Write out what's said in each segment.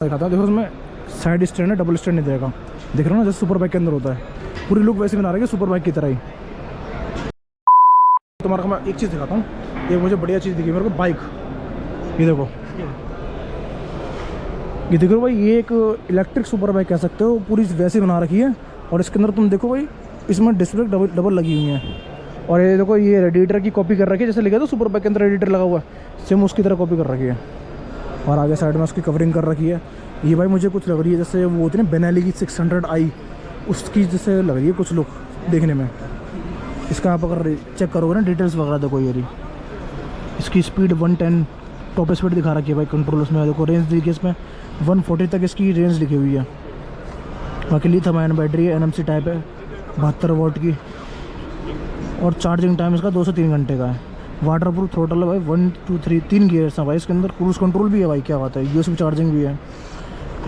दिखाता हूँ। देखो उसमें साइड स्टैंड है, डबल स्टैंड नहीं देगा। देख रहे हो ना, जैसे सुपर बाइक के अंदर होता है। पूरी लुक वैसे बना रही है सुपर बाइक की तरह ही। तुम्हारा मैं एक चीज़ दिखाता हूँ, एक मुझे बढ़िया चीज़ दिखी मेरे को, बाइक। ये देखो, ये देखो भाई, ये एक इलेक्ट्रिक सुपर बाइक कह सकते हो। पूरी वैसे बना रखी है। और इसके अंदर तुम देखो भाई, इसमें डिस्प्ले डबल लगी हुई है। और ये देखो, ये रेडिएटर की कॉपी कर रखी है, जैसे लिखा था सुपर बाइक के अंदर रेडिएटर लगा हुआ है, सेम उसकी तरह कॉपी कर रखी है। और आगे साइड में उसकी कवरिंग कर रखी है। ये भाई मुझे कुछ लग रही है जैसे वो होती है ना बेनेली की 600i, उसकी जैसे लग रही है कुछ लुक देखने में। इसका आप अगर चेक करोगे ना डिटेल्स वगैरह, देखो ये रही इसकी स्पीड 110 टॉप स्पीड दिखा रखी है भाई। कंट्रोल उसमें देखो, रेंज देखिए इसमें 140 तक इसकी रेंज लिखी हुई है। बाकी लिथियम आयन बैटरी है, NMC टाइप है, 72 वोल्ट की। और चार्जिंग टाइम इसका 2 से 3 घंटे का है। वाटर प्रूफ थ्रोटल है भाई, 1 2 3 3 गियर्स हैं भाई इसके अंदर। क्रूज कंट्रोल भी है भाई, क्या बात है। USB चार्जिंग भी है,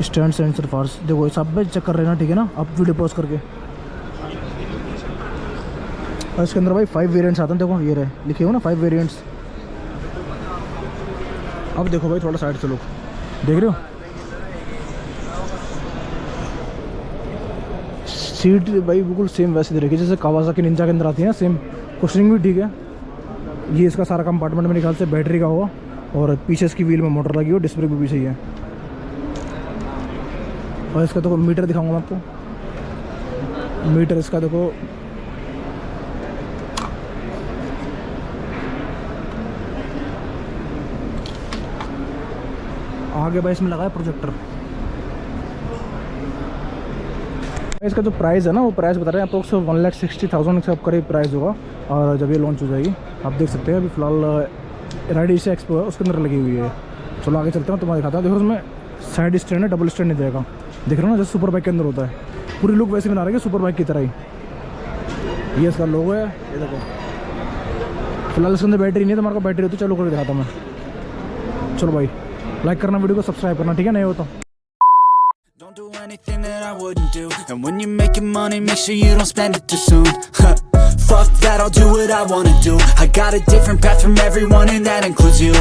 स्टैंड सेंसर फार्स देखो, सब पे चेक कर रहे हैं ना, ठीक है ना। आप वीडियो पॉज करके। और इसके अंदर भाई 5 वेरिएंट्स आते हैं, देखो ये रहे लिखे हो ना 5 वेरिएंट्स। अब देखो भाई, थोड़ा साइड से लोग देख रहे हो, सीट भाई बिल्कुल सेम वैसे दे रखी है जैसे कावासाकी निंजा के अंदर आती है ना, सेम। कुशनिंग भी ठीक है। ये इसका सारा कंपार्टमेंट मेरे ख्याल से बैटरी का होगा। और पीछे इसकी व्हील में मोटर लगी हो, डिस्क ब्रेक भी सही है। और इसका देखो मीटर दिखाऊंगा मैं आपको। मीटर इसका देखो, आगे भाई इसमें लगा है प्रोजेक्टर। इसका जो प्राइस है ना, वो प्राइस बता रहे हैं आपको 1,60,000 के करीब प्राइस होगा। और जब ये लॉन्च हो जाएगी आप देख सकते हैं। अभी फिलहाल राइड एशिया एक्सपो है, उसके अंदर लगी हुई है। चलो आगे चलते हैं, तुम्हारा दिखाता हूँ। देखो उसमें साइड स्टैंड है, डबल स्टैंड नहीं देगा। देख रहे हो ना, जैसे सुपर बाइक के अंदर होता है। पूरी लुक वैसे बना रही है सुपर बाइक की तरह ही। ये इसका लोगो है, ये देखो। फिलहाल इसके अंदर बैटरी नहीं है, तुम्हारे को बैटरी होती है। चलो करके दिखाता हूँ मैं। चलो भाई, लाइक करना, वीडियो को सब्सक्राइब करना, ठीक है। नहीं हो तो do anything that I wouldn't do. And when you're making money, make sure you don't spend it too soon. Fuck that, I'll do what I wanna do. I got a different path from everyone, and that includes you.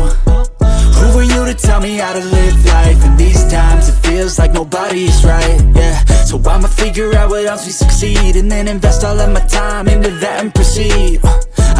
Who are you to tell me how to live life? In these times it feels like nobody's right, yeah. So I'ma figure out what else we succeed, and then invest all of my time into that and proceed.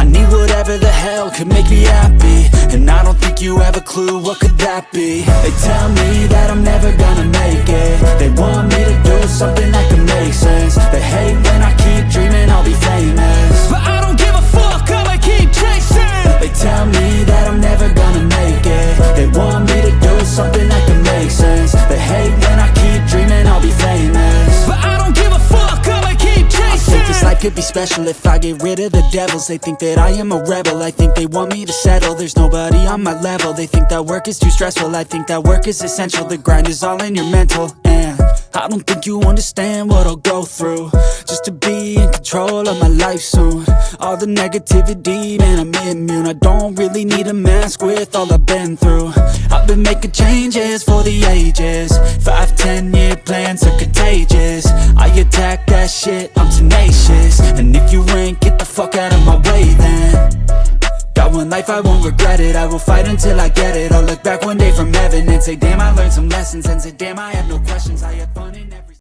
I need whatever the hell could make me happy, and I don't think you have a clue what could that be. They tell me that I'm never gonna make it. They want me to do something that can make sense. They hate when I keep dreaming I'll be famous, but I don't give a fuck, I'ma keep chasing. They tell me that I'm never gonna make it. They want me to do something that can make sense. They hate when I keep dreaming I'll be famous, but I don't give a fuck, I'ma keep chasing. I think this life could be special if I get rid of the devils. They think that I am a rebel, I think they want me to settle. There's nobody on my level. They think that work is too stressful, I think that work is essential. The grind is all in your mental, and I don't think you understand what I'll go through just to be in control of my life soon. All the negativity, man, I'm immune. I don't really need a mask with all I've been through. I've been making changes for the ages. 5-10 year plans are contagious. I attack that shit, I'm tenacious. And if you ain't, get the fuck out of my way then. Got one life, I won't regret it. I will fight until I get it. I'll look back one day from heaven and say damn, I learned some lessons. And say damn, I have no questions. I had fun in every